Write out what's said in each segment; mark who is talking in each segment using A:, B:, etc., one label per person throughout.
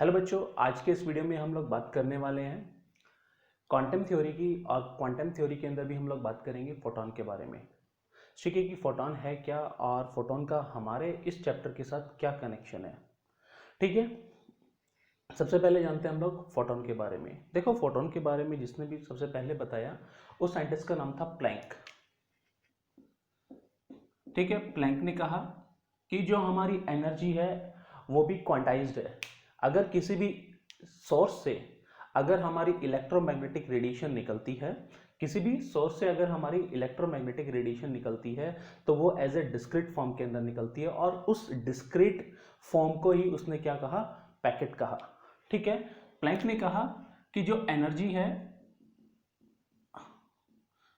A: Hello बच्चों, आज के इस वीडियो में हम लोग बात करने वाले हैं क्वांटम थ्योरी की। और क्वांटम थ्योरी के अंदर भी हम लोग बात करेंगे फोटॉन के बारे में। ठीक है कि फोटॉन है क्या और फोटॉन का हमारे इस चैप्टर के साथ क्या कनेक्शन है। ठीक है, सबसे पहले जानते हैं हम लोग फोटॉन के बारे में। देखो, फोटॉन के बारे में जिसने भी सबसे पहले बताया उस साइंटिस्ट का नाम था प्लैंक। ठीक है, प्लैंक ने कहा कि जो हमारी एनर्जी है वो भी क्वांटाइज्ड है। अगर किसी भी सोर्स से अगर हमारी इलेक्ट्रोमैग्नेटिक रेडिएशन निकलती है, किसी भी सोर्स से अगर हमारी इलेक्ट्रोमैग्नेटिक रेडिएशन निकलती है तो वो एज ए डिस्क्रीट फॉर्म के अंदर निकलती है, और उस डिस्क्रीट फॉर्म को ही उसने क्या कहा, पैकेट कहा। ठीक है, प्लैंक ने कहा कि जो एनर्जी है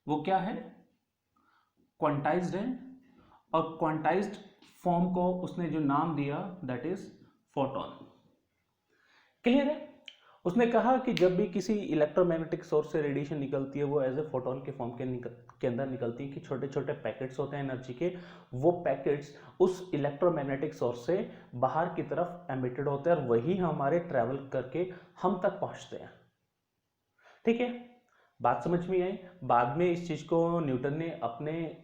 A: वो क्या है, क्वांटाइज्ड है, और क्वांटाइज्ड फॉर्म को उसने जो नाम दिया दैट इज फोटॉन। क्लियर है। उसने कहा कि जब भी किसी इलेक्ट्रोमैग्नेटिक सोर्स से रेडिएशन निकलती है वो एज ए फोटोन के फॉर्म के अंदर निकलती है, कि छोटे छोटे पैकेट्स होते हैं एनर्जी के, वो पैकेट्स उस इलेक्ट्रोमैग्नेटिक सोर्स से बाहर की तरफ एमिटेड होते हैं और वही हमारे ट्रैवल करके हम तक पहुंचते हैं। ठीक है, बात समझ में आई। बाद में इस चीज को न्यूटन ने अपने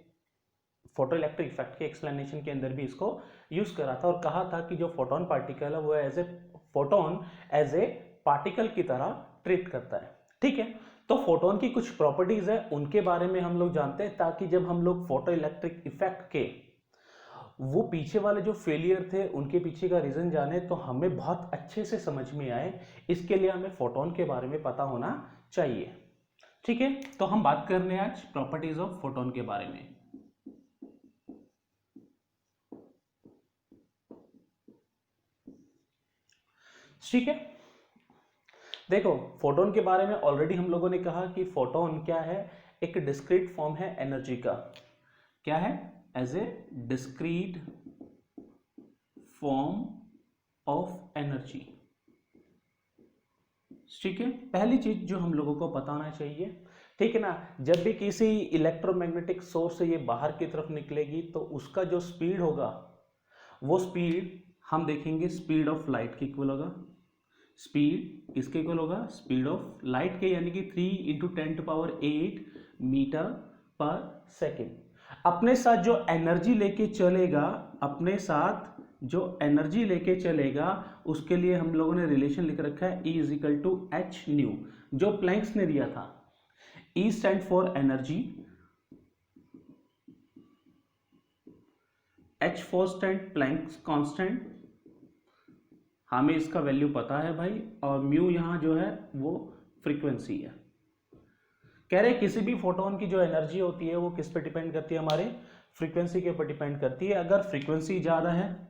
A: फोटो इलेक्ट्रिक इफेक्ट के एक्सप्लेनेशन के अंदर भी इसको यूज करा था और कहा था कि जो फोटोन पार्टिकल है वो as a photon as a particle की तरह ट्रीट करता है। ठीक है, तो फोटोन की कुछ प्रॉपर्टीज है उनके बारे में हम लोग जानते हैं, ताकि जब हम लोग फोटो इलेक्ट्रिक इफेक्ट के वो पीछे वाले जो फेलियर थे उनके पीछे का रीजन जाने तो हमें बहुत अच्छे से समझ में आए। इसके लिए हमें फोटोन के बारे में पता होना चाहिए। ठीक है, तो हम बात कर रहे हैं आज प्रॉपर्टीज ऑफ फोटोन के बारे में। ठीक है, देखो, फोटोन के बारे में ऑलरेडी हम लोगों ने कहा कि फोटोन क्या है, एक डिस्क्रीट फॉर्म है एनर्जी का। क्या है, as a discrete form of energy. ठीक है, पहली चीज जो हम लोगों को पता होना चाहिए, ठीक है ना, जब भी किसी इलेक्ट्रोमैग्नेटिक सोर्स से ये बाहर की तरफ निकलेगी तो उसका जो स्पीड होगा वो स्पीड हम देखेंगे स्पीड ऑफ लाइट के इक्वल होगा। स्पीड किसके इक्वल होगा, स्पीड ऑफ लाइट के, यानी कि 3 × 10⁸ मीटर पर सेकेंड। अपने साथ जो एनर्जी लेके चलेगा, अपने साथ जो एनर्जी लेके चलेगा उसके लिए हम लोगों ने रिलेशन लिख रखा है E = h न्यू, जो प्लैंक्स ने दिया था। E stand for energy, H for stand Planck's constant, हमें इसका वैल्यू पता है भाई, और म्यू यहां जो है वो फ्रीक्वेंसी है। कह रहे किसी भी फोटोन की जो एनर्जी होती है वो किस पे डिपेंड करती है, हमारे फ्रीक्वेंसी के ऊपर डिपेंड करती है। अगर फ्रीक्वेंसी ज्यादा है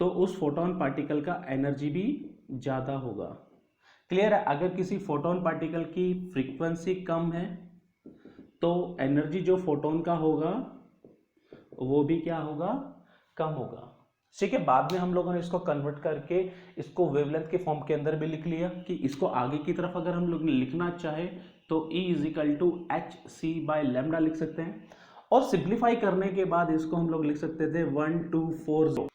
A: तो उस फोटोन पार्टिकल का एनर्जी भी ज्यादा होगा। क्लियर है। अगर किसी फोटोन पार्टिकल की फ्रीक्वेंसी कम है तो एनर्जी जो फोटोन का होगा वो भी क्या होगा, कम होगा। ठीक है, बाद में हम लोगों ने इसको कन्वर्ट करके इसको वेवलेंथ के फॉर्म के अंदर भी लिख लिया, कि इसको आगे की तरफ अगर हम लोग लिखना चाहे तो E = hc/λ लिख सकते हैं, और सिंप्लीफाई करने के बाद इसको हम लोग लिख सकते थे 1240।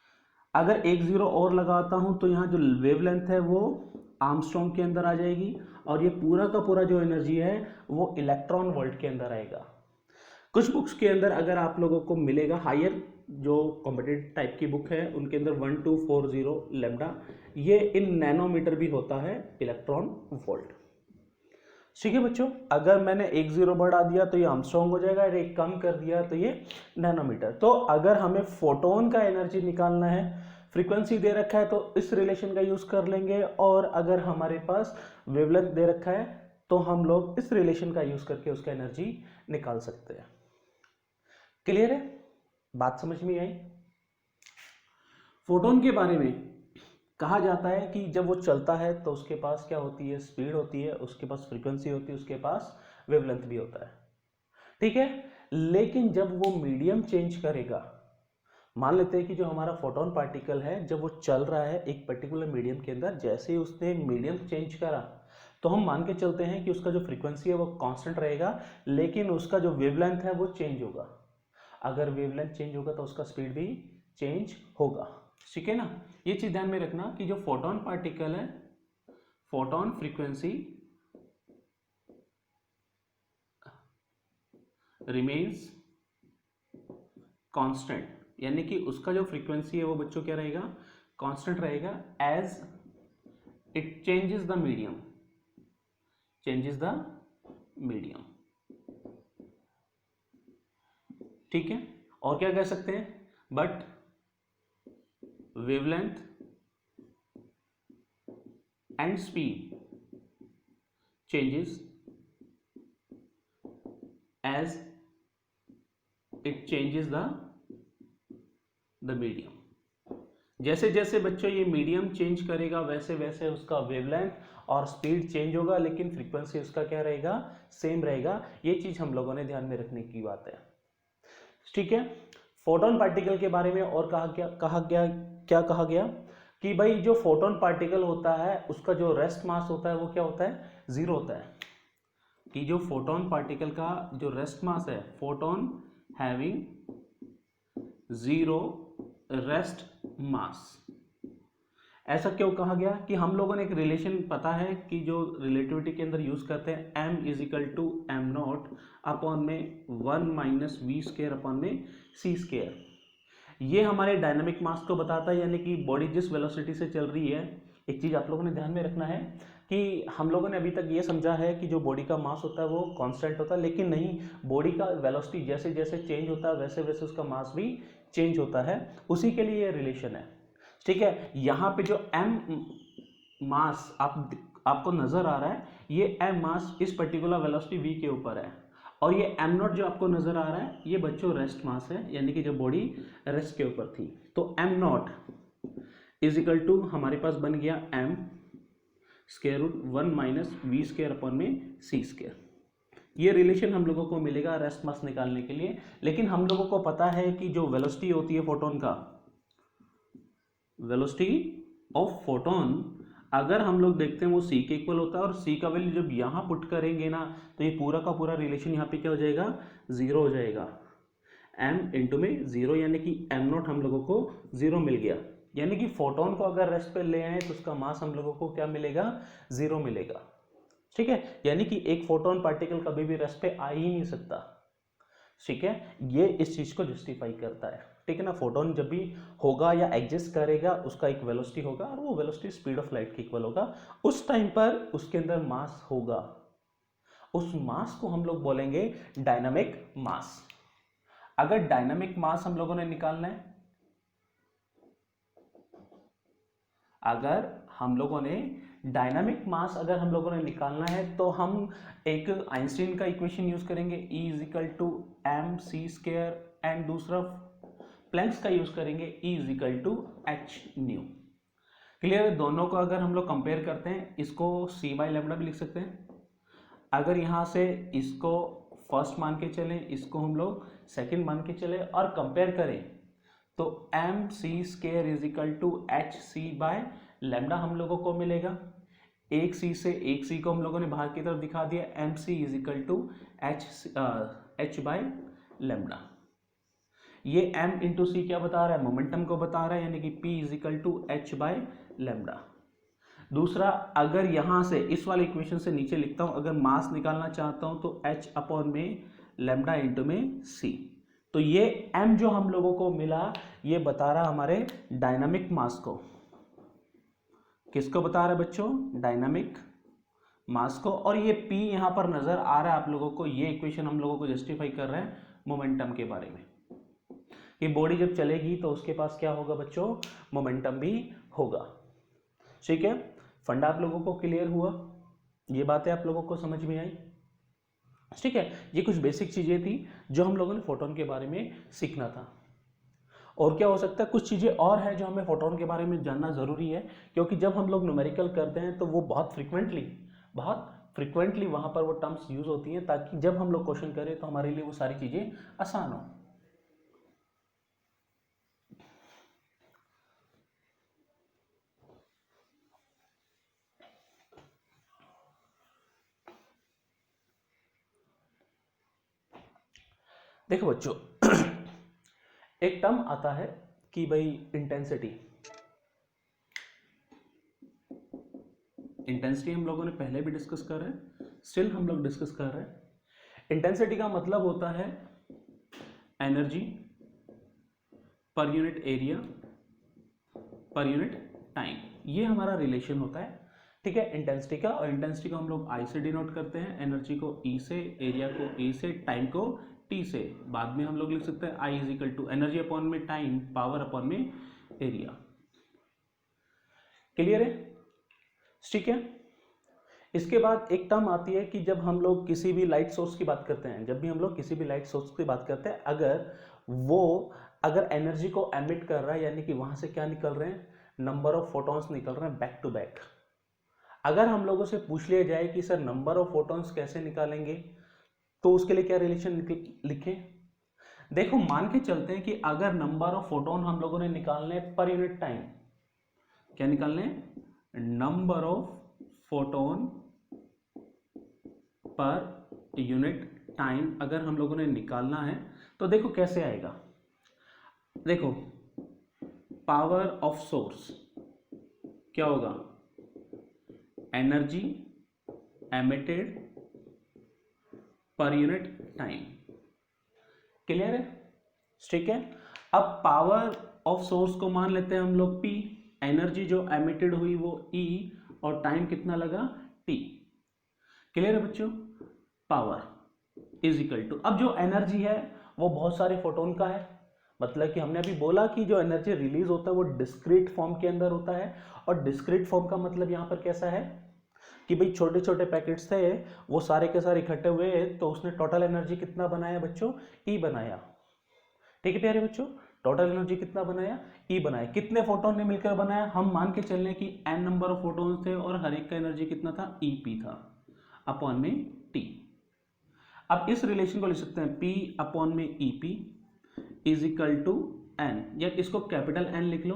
A: अगर एक जीरो और लगाता हूं तो यहाँ जो वेवलेंथ है वो आर्मस्ट्रॉन्ग के अंदर आ जाएगी, और ये पूरा का पूरा जो एनर्जी है वो इलेक्ट्रॉन वोल्ट के अंदर आएगा। कुछ बुक्स के अंदर अगर आप लोगों को मिलेगा, हायर जो कॉम्पिटेटिव टाइप की बुक है उनके अंदर 1240 ये इन नैनोमीटर भी होता है इलेक्ट्रॉन वोल्ट। ठीक है बच्चों, अगर मैंने एक जीरो बढ़ा दिया तो ये आर्मस्ट्रॉन्ग हो जाएगा, और एक कम कर दिया तो ये नैनोमीटर। तो अगर हमें फोटोन का एनर्जी निकालना है, फ्रीक्वेंसी दे रखा है तो इस रिलेशन का यूज कर लेंगे, और अगर हमारे पास वेवलेंथ दे रखा है तो हम लोग इस रिलेशन का यूज करके उसका एनर्जी निकाल सकते हैं। क्लियर है, बात समझ में आई। फोटोन के बारे में कहा जाता है कि जब वो चलता है तो उसके पास क्या होती है, स्पीड होती है, उसके पास फ्रीक्वेंसी होती है, उसके पास वेवलेंथ भी होता है। ठीक है, लेकिन जब वो मीडियम चेंज करेगा, मान लेते हैं कि जो हमारा फोटोन पार्टिकल है जब वो चल रहा है एक पर्टिकुलर मीडियम के अंदर, जैसे ही उसने मीडियम चेंज करा तो हम मान के चलते हैं कि उसका जो फ्रीक्वेंसी है वो कांस्टेंट रहेगा, लेकिन उसका जो वेवलेंथ है वो चेंज होगा। अगर वेवलेंथ चेंज होगा तो उसका स्पीड भी चेंज होगा। ठीक है ना। ये चीज ध्यान में रखना कि जो फोटोन पार्टिकल है, फोटोन फ्रीक्वेंसी रिमेन्स कांस्टेंट, यानी कि उसका जो फ्रीक्वेंसी है वो बच्चों क्या रहेगा, कांस्टेंट रहेगा as it changes the medium, changes the medium. ठीक है, और क्या कह सकते हैं, but wavelength and speed changes as it changes the medium. जैसे जैसे बच्चों ये मीडियम चेंज करेगा वैसे वैसे उसका वेवलेंथ और स्पीड चेंज होगा, लेकिन फ्रीक्वेंसी उसका क्या रहेगा, सेम रहेगा। ये चीज हम लोगों ने ध्यान में रखने की बात है। ठीक है, फोटोन पार्टिकल के बारे में और क्या कहा गया कि भाई जो फोटोन पार्टिकल होता है उसका जो रेस्ट मास होता है वो क्या होता है, जीरो होता है। कि जो फोटोन पार्टिकल का जो रेस्ट मास है, photon having zero rest mass. ऐसा क्यों कहा गया कि हम लोगों ने एक रिलेशन पता है कि जो रिलेटिविटी के अंदर यूज करते हैं, m is equal to M naught upon में 1 माइनस वी स्केयर अपॉन में सी स्केयर। ये हमारे डायनामिक मास को बताता है, यानी कि बॉडी जिस वेलोसिटी से चल रही है। एक चीज आप लोगों ने ध्यान में रखना है कि हम लोगों ने अभी तक ये समझा है कि जो बॉडी का मास होता है वो कांस्टेंट होता है, लेकिन नहीं, बॉडी का वेलोसिटी जैसे जैसे चेंज होता है वैसे वैसे उसका मास भी चेंज होता है। उसी के लिए ये रिलेशन है। ठीक है, यहाँ पे जो m मास आपको नजर आ रहा है, ये m मास इस पर्टिकुलर वेलोसिटी v के ऊपर है, और ये m नॉट जो आपको नजर आ रहा है ये बच्चों रेस्ट मास है, यानी कि जब बॉडी रेस्ट के ऊपर थी। तो m naught is equal to हमारे पास बन गया m square root 1 minus V square upon में सी स्क्वायर। ये रिलेशन हम लोगों को मिलेगा रेस्ट मास निकालने के लिए। लेकिन हम लोगों को पता है कि जो वेलोसिटी होती है फोटोन का, वेलोसिटी ऑफ फोटोन अगर हम लोग देखते हैं वो c के इक्वल होता है, और c का वैल्यू जब यहाँ पुट करेंगे ना तो ये पूरा का पूरा रिलेशन यहाँ पे क्या हो जाएगा, जीरो हो जाएगा। m इंटू में जीरो, यानी कि m नॉट हम लोगों को जीरो मिल गया। यानी कि फोटोन को अगर रेस्ट पे ले आए तो उसका मास हम लोगों को क्या मिलेगा, जीरो मिलेगा। ठीक है, यानी कि एक फोटोन पार्टिकल कभी भी रेस्ट पे आ ही नहीं सकता। ठीक है, ये इस चीज को जस्टिफाई करता है। ठीक है ना, फोटोन जब भी होगा या एग्जिस्ट करेगा उसका एक वेलोसिटी होगा, और वो वेलोसिटी स्पीड ऑफ लाइट के इक्वल होगा। उस टाइम पर उसके अंदर मास होगा, उस मास को हम लोग बोलेंगे डायनामिक मास। अगर डायनामिक मास हम लोगों ने निकालना है, अगर हम लोगों ने डायनामिक मास अगर हम लोगों ने निकालना है तो हम एक आइंस्टीन का इक्वेशन यूज करेंगे, E is equal to M C square, and दूसरा प्लैंक्स का यूज करेंगे, E is equal to H nu. Clear, दोनों को अगर हम लोग कंपेयर करते हैं, इसको c बाई लेमडा भी लिख सकते हैं। अगर यहाँ से इसको फर्स्ट मान के चलें, इसको हम लोग सेकंड मान के चले और कंपेयर करें, तो M C square is equal to H C by lambda हम लोगों को मिलेगा। एक सी से एक सी को हम लोगों ने बाहर की तरफ दिखा दिया, M C is equal to H by lambda. ये m इंटू सी क्या बता रहा है, मोमेंटम को बता रहा है, यानी कि p is equal to H by lambda. दूसरा, अगर यहां से इस वाले इक्वेशन से नीचे लिखता हूं, अगर मास निकालना चाहता हूं तो h अपॉन में लेमडा इंटू में c। तो ये m जो हम लोगों को मिला ये बता रहा हमारे डायनामिक मास को। किसको बता रहा है बच्चों, डायनामिक मास को। और ये p यहां पर नजर आ रहा है आप लोगों को, ये इक्वेशन हम लोगों को जस्टिफाई कर रहा है मोमेंटम के बारे में, कि बॉडी जब चलेगी तो उसके पास क्या होगा बच्चों, मोमेंटम भी होगा। ठीक है, फंडा आप लोगों को क्लियर हुआ, ये बातें आप लोगों को समझ में आई। ठीक है, ये कुछ बेसिक चीजें थी जो हम लोगों ने फोटोन के बारे में सीखना था। और क्या हो सकता है, कुछ चीजें और है जो हमें फोटोन के बारे में जानना जरूरी है, क्योंकि जब हम लोग न्यूमेरिकल करते हैं तो वो बहुत फ्रिक्वेंटली वहां पर वो टर्म्स यूज होती हैं, ताकि जब हम लोग क्वेश्चन करें तो हमारे लिए वो सारी चीजें आसान हो। देखो बच्चों, एक टर्म आता है कि भाई इंटेंसिटी, इंटेंसिटी हम लोगों ने पहले भी डिस्कस कर रहे हैं, स्टिल हम लोग डिस्कस कर रहे हैं। इंटेंसिटी का मतलब होता है energy per unit area per unit time, ये हमारा रिलेशन होता है, ठीक है, इंटेंसिटी का। और इंटेंसिटी को हम लोग आई से डिनोट करते हैं, एनर्जी को ई से, एरिया को ए से, टाइम को टी से। बाद में हम लोग लिख सकते हैं I is equal to energy upon में टाइम, पावर अपॉन में एरिया। क्लियर है? ठीक है। इसके बाद एक टर्म आती है कि जब हम लोग किसी भी लाइट सोर्स की बात करते हैं, जब भी हम लोग किसी भी लाइट सोर्स की बात करते हैं, अगर एनर्जी को एमिट कर रहा है, यानी कि वहां से क्या निकल रहे हैं, नंबर ऑफ फोटॉन्स निकल रहे हैं बैक टू बैक। अगर हम लोगों से पूछ लिया जाए कि सर नंबर ऑफ फोटॉन्स कैसे निकालेंगे, तो उसके लिए क्या रिलेशन लिखें? देखो, मान के चलते हैं कि अगर नंबर ऑफ फोटोन हम लोगों ने निकालने पर यूनिट टाइम, क्या निकालने, number of photon per unit time अगर हम लोगों ने निकालना है, तो देखो कैसे आएगा। देखो, पावर ऑफ सोर्स क्या होगा, energy emitted per unit time. Clear है? ठीक है। अब पावर ऑफ सोर्स को मान लेते हैं हम लोग P, एनर्जी जो एमिटेड हुई वो E, और टाइम कितना लगा, T। क्लियर है बच्चों? पावर इज इक्वल टू, अब जो एनर्जी है वो बहुत सारे फोटोन का है, मतलब कि हमने अभी बोला कि जो एनर्जी रिलीज होता है वो डिस्क्रीट फॉर्म के अंदर होता है। और डिस्क्रीट फॉर्म का मतलब यहां पर कैसा है कि भाई छोटे छोटे पैकेट्स थे, वो सारे के सारे इकट्ठे हुए, तो उसने टोटल एनर्जी कितना बनाया बच्चों, E बनाया। ठीक है प्यारे बच्चों, टोटल एनर्जी कितना बनाया, E बनाया। कितने फोटोन ने मिलकर बनाया, हम मान के चलने की n नंबर ऑफ फोटोन थे और हर एक का एनर्जी कितना था, EP था, अपॉन में T। अब इस रिलेशन को लिख सकते हैं P अपॉन में EP is equal to n, या इसको कैपिटल N लिख लो,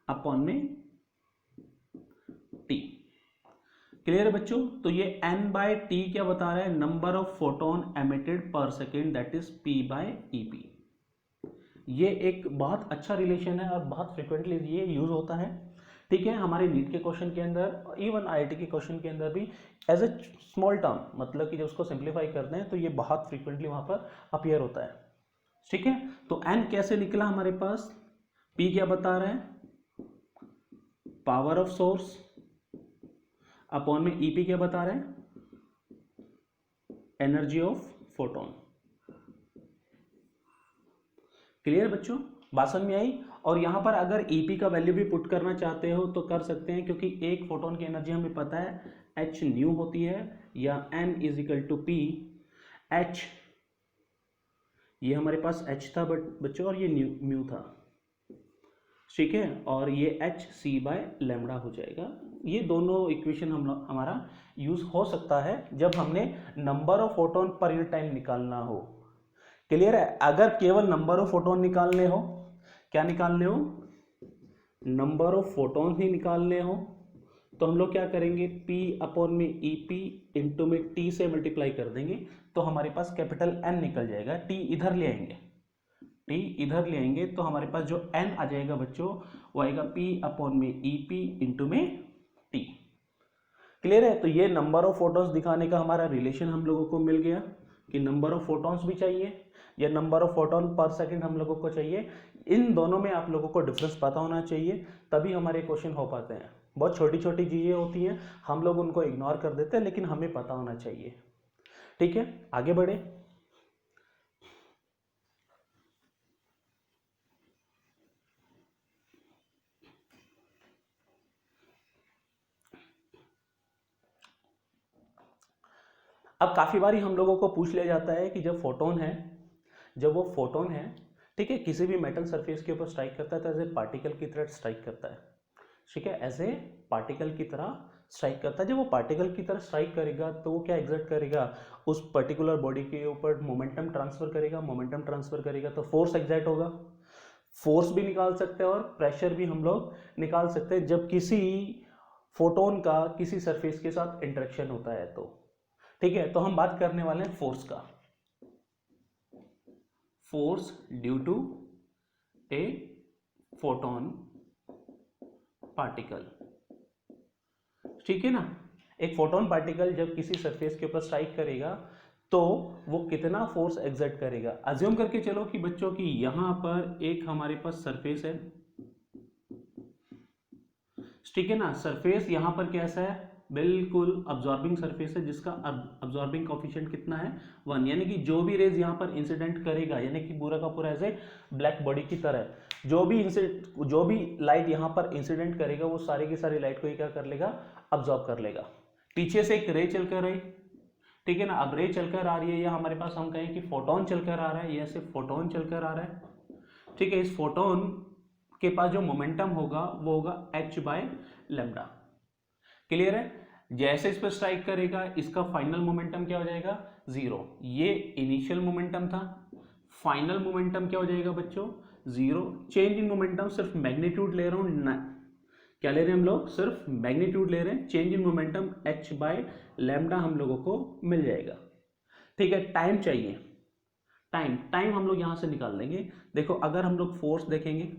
A: अपॉन में T। क्लियर है बच्चों? तो ये n बाय टी क्या बता रहा है, number of photon emitted per second, that is P by EP। ये एक बहुत अच्छा रिलेशन है और बहुत फ्रिक्वेंटली ये यूज होता है। ठीक है, हमारे नीट के क्वेश्चन के अंदर, इवन IIT के क्वेश्चन के अंदर भी एज ए स्मॉल टर्म, मतलब कि जब उसको सिंप्लीफाई करते हैं तो ये बहुत फ्रिक्वेंटली वहां पर अपीयर होता है। ठीक है, तो n कैसे निकला हमारे पास, P क्या बता रहे हैं, पावर ऑफ सोर्स, अपॉन में EP क्या बता रहे हैं, एनर्जी ऑफ फोटोन। क्लियर बच्चों, बात समझ में आई? और यहां पर अगर EP का वैल्यू भी पुट करना चाहते हो तो कर सकते हैं, क्योंकि एक फोटोन की एनर्जी हमें पता है h न्यू होती है, या n is equal to P h, ये हमारे पास h था बच्चों, और ये म्यू था। ठीक है, और ये h c बाय लैम्बडा हो जाएगा। ये दोनों इक्वेशन हमारा यूज हो सकता है जब हमने number of photon per unit time निकालना हो। क्लियर है? अगर केवल नंबर ऑफ फोटोन निकालने हो, क्या निकालने हो, नंबर ऑफ फोटोन ही निकालने हो, तो हम लोग क्या करेंगे, P अपॉन में EP इंटू में T से मल्टीप्लाई कर देंगे, तो हमारे पास कैपिटल N निकल जाएगा। T इधर ले आएंगे, T इधर ले आएंगे, तो हमारे पास जो N आ जाएगा बच्चों, वो आएगा P अपॉन में EP इंटू में T। क्लियर है? तो ये नंबर ऑफ फोटोन्स दिखाने का हमारा रिलेशन हम लोगों को मिल गया कि नंबर ऑफ फोटोन्स भी चाहिए या नंबर ऑफ फोटोन पर सेकंड हम लोगों को चाहिए। इन दोनों में आप लोगों को डिफरेंस पता होना चाहिए, तभी हमारे क्वेश्चन हो पाते हैं। बहुत छोटी छोटी चीजें होती हैं, हम लोग उनको इग्नोर कर देते हैं, लेकिन हमें पता होना चाहिए। ठीक है, आगे बढ़े। अब काफी बारी हम लोगों को पूछ लिया जाता है कि जब वो फोटोन है, ठीक है, किसी भी मेटल सरफेस के ऊपर स्ट्राइक करता है तो एज ए पार्टिकल की तरह स्ट्राइक करता है। ठीक है, एज ए पार्टिकल की तरह स्ट्राइक करता है। जब वो पार्टिकल की तरह स्ट्राइक करेगा तो वो क्या एग्जर्ट करेगा, उस पर्टिकुलर बॉडी के ऊपर मोमेंटम ट्रांसफर करेगा। मोमेंटम ट्रांसफर करेगा तो फोर्स एग्जर्ट होगा। फोर्स भी निकाल सकते हैं और प्रेशर भी हम लोग निकाल सकते हैं जब किसी फोटोन का किसी सरफेस के साथ इंटरेक्शन होता है तो। ठीक है, तो हम बात करने वाले हैं फोर्स का। Force due to a photon particle. ठीक है ना। एक फोटोन पार्टिकल जब किसी सरफेस के ऊपर स्ट्राइक करेगा तो वो कितना फोर्स एग्जर्ट करेगा। अज्यूम करके चलो कि बच्चों की यहां पर एक हमारे पास सरफेस है, ठीक है ना। सरफेस यहां पर कैसा है, बिल्कुल अब्जॉर्बिंग सरफेस है, जिसका अब्जॉर्बिंग कोफिशिएंट कितना है 1, यानी कि जो भी रेज यहां पर इंसिडेंट करेगा, यानी कि पूरा का पूरा ऐसे ब्लैक बॉडी की तरह जो भी लाइट यहां पर इंसिडेंट करेगा वो सारी की सारी लाइट को ही क्या कर लेगा, अब्जॉर्ब कर लेगा। पीछे से एक रे चलकर रही, ठीक है ना। अब रे चलकर आ रही है, या हमारे पास हम कहें कि फोटोन चलकर आ रहा है, या सिर्फ फोटोन चलकर आ रहा है, ठीक है। इस फोटोन के पास जो मोमेंटम होगा वो होगा h/λ। क्लियर है। जैसे इस पर स्ट्राइक करेगा इसका फाइनल मोमेंटम क्या हो जाएगा, 0। ये इनिशियल मोमेंटम था, फाइनल मोमेंटम क्या हो जाएगा बच्चों, 0। चेंज इन मोमेंटम सिर्फ मैग्नीट्यूड ले रहा हूं, क्या ले रहे हैं हम लोग, सिर्फ मैग्नीट्यूड ले रहे हैं। चेंज इन मोमेंटम h/λ हम लोगों को मिल जाएगा, ठीक है। टाइम चाहिए, टाइम हम लोग यहां से निकाल लेंगे। देखो अगर हम लोग फोर्स देखेंगे,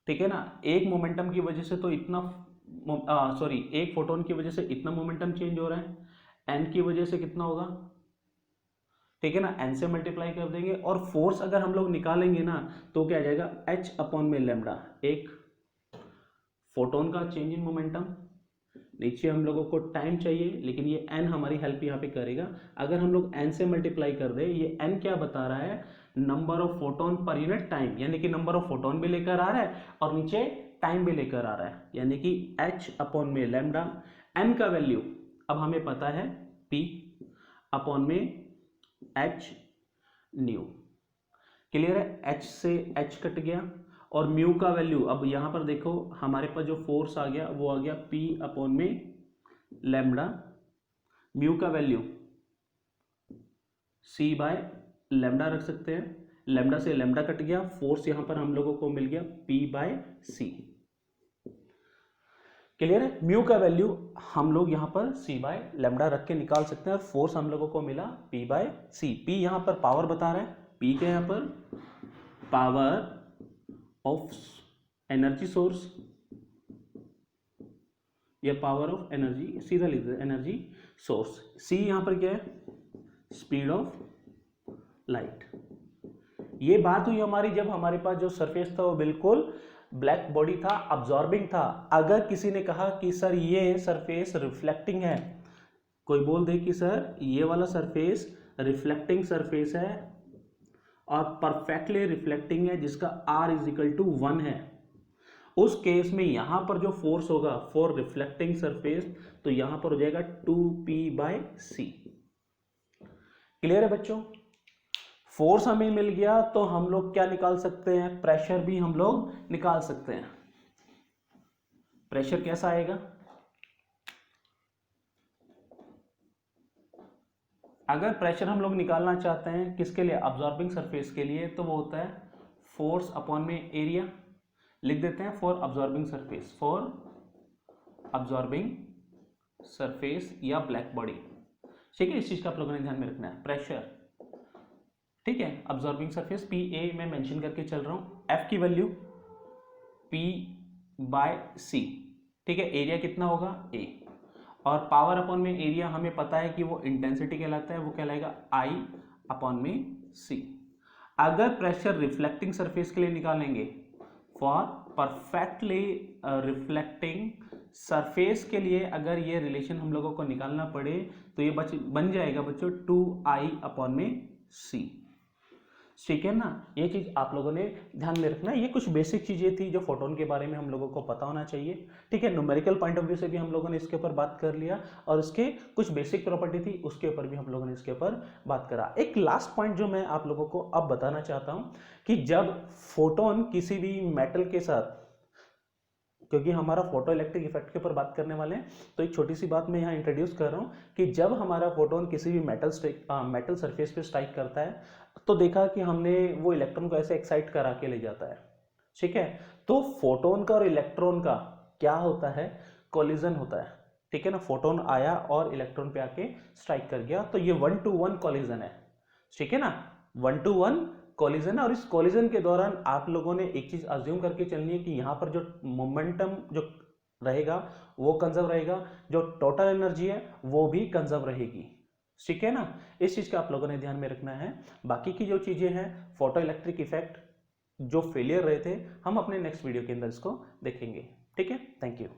A: ठीक है ना, एक मोमेंटम की वजह से तो इतना एक फोटोन की वजह से इतना मोमेंटम चेंज हो रहा है, एन की वजह से कितना होगा, ठीक है ना, एन से मल्टीप्लाई कर देंगे। और फोर्स अगर हम लोग निकालेंगे ना तो क्या आ जाएगा, h/λ। एक फोटोन का चेंज इन मोमेंटम, नीचे हम लोगों को टाइम चाहिए, लेकिन ये n हमारी हेल्प यहाँ पे करेगा। अगर हम लोग n से मल्टीप्लाई कर दे, ये n क्या बता रहा है, number of photon per unit time, यानी कि नंबर ऑफ फोटोन भी लेकर आ रहा है और नीचे टाइम भी लेकर आ रहा है, यानी कि h/λ। n का वैल्यू अब हमें पता है p/h न्यू। क्लियर है। h से h कट गया, और म्यू का वैल्यू अब यहां पर देखो हमारे पास जो फोर्स आ गया वो आ गया p/λ। म्यू का वैल्यू c/λ रख सकते हैं, लैम्डा से लैम्डा कट गया, फोर्स यहां पर हम लोगों को मिल गया p/c। क्लियर है। म्यू का वैल्यू हम लोग यहां पर c/λ रख के निकाल सकते हैं, और फोर्स हम लोगों को मिला p/c। p यहां पर पावर बता रहा है, p के यहां पर पावर ऑफ एनर्जी सोर्स या पावर ऑफ एनर्जी, सीधा लिख दे एनर्जी सोर्स। सी यहां पर क्या है, स्पीड ऑफ लाइट। ये बात हुई हमारी जब हमारे पास जो सरफेस था वो बिल्कुल ब्लैक बॉडी था, अब्जॉर्बिंग था। अगर किसी ने कहा कि सर ये सरफेस रिफ्लेक्टिंग है, कोई बोल दे कि सर ये वाला सरफेस रिफ्लेक्टिंग सरफेस है और परफेक्टली रिफ्लेक्टिंग है, जिसका R=1 है, उस केस में यहां पर जो फोर्स होगा फॉर रिफ्लेक्टिंग सरफेस, तो यहां पर हो जाएगा 2p/c। क्लियर है बच्चों। फोर्स हमें मिल गया तो हम लोग क्या निकाल सकते हैं, प्रेशर भी हम लोग निकाल सकते हैं। प्रेशर कैसा आएगा, अगर प्रेशर हम लोग निकालना चाहते हैं किसके लिए, अब्जॉर्बिंग सरफेस के लिए, तो वो होता है फोर्स अपॉन में एरिया। लिख देते हैं for absorbing surface, for absorbing surface या ब्लैक बॉडी, ठीक है। इस चीज का आप लोगों ने ध्यान में रखना है, प्रेशर, ठीक है। अब्जॉर्बिंग सरफेस PA मैं मेंशन करके चल रहा हूं। F की वैल्यू p/c, ठीक है। एरिया कितना होगा A, और पावर अपॉन में एरिया हमें पता है कि वो इंटेंसिटी कहलाता है, वो कहलाएगा I/c। अगर प्रेशर रिफ्लेक्टिंग सरफेस के लिए निकालेंगे, फॉर परफेक्टली रिफ्लेक्टिंग सरफेस के लिए अगर ये रिलेशन हम लोगों को निकालना पड़े तो ये बन जाएगा बच्चों 2I/c, ठीक है ना। ये चीज आप लोगों ने ध्यान में रखना है। ये कुछ बेसिक चीजें थी जो फोटोन के बारे में हम लोगों को पता होना चाहिए, ठीक है। न्यूमेरिकल पॉइंट ऑफ व्यू से भी हम लोगों ने इसके ऊपर बात कर लिया, और उसके कुछ बेसिक प्रॉपर्टी थी उसके ऊपर भी हम लोगों ने इसके ऊपर बात करा। एक लास्ट पॉइंट जो मैं आप लोगों को अब बताना चाहता हूं कि जब फोटोन किसी भी मेटल के साथ, क्योंकि हमारा फोटो इलेक्ट्रिक इफेक्ट के ऊपर बात करने वाले हैं, तो एक छोटी सी बात मैं यहाँ इंट्रोड्यूस कर रहा हूँ कि जब हमारा फोटोन किसी भी मेटल सरफेस पे स्ट्राइक करता है, तो देखा कि हमने वो इलेक्ट्रॉन को ऐसे एक्साइट करा के ले जाता है, ठीक है। तो फोटोन का और इलेक्ट्रॉन का क्या होता है, कोलिजन होता है, ठीक है ना। फोटोन आया और इलेक्ट्रॉन पे आके स्ट्राइक कर गया, तो ये 1-to-1 कोलिजन है, ठीक है ना, 1-to-1 कोलिजन है। और इस कोलिजन के दौरान आप लोगों ने एक चीज अज्यूम करके चलनी है कि यहाँ पर जो मोमेंटम, जो रहेगा वो कंजर्व रहेगा, जो टोटल एनर्जी है वो भी कंजर्व रहेगी। ठीक है ना, इस चीज का आप लोगों ने ध्यान में रखना है। बाकी की जो चीजें हैं, फोटो इलेक्ट्रिक इफेक्ट जो फेलियर रहे थे, हम अपने नेक्स्ट वीडियो के अंदर इसको देखेंगे। ठीक है, थैंक यू।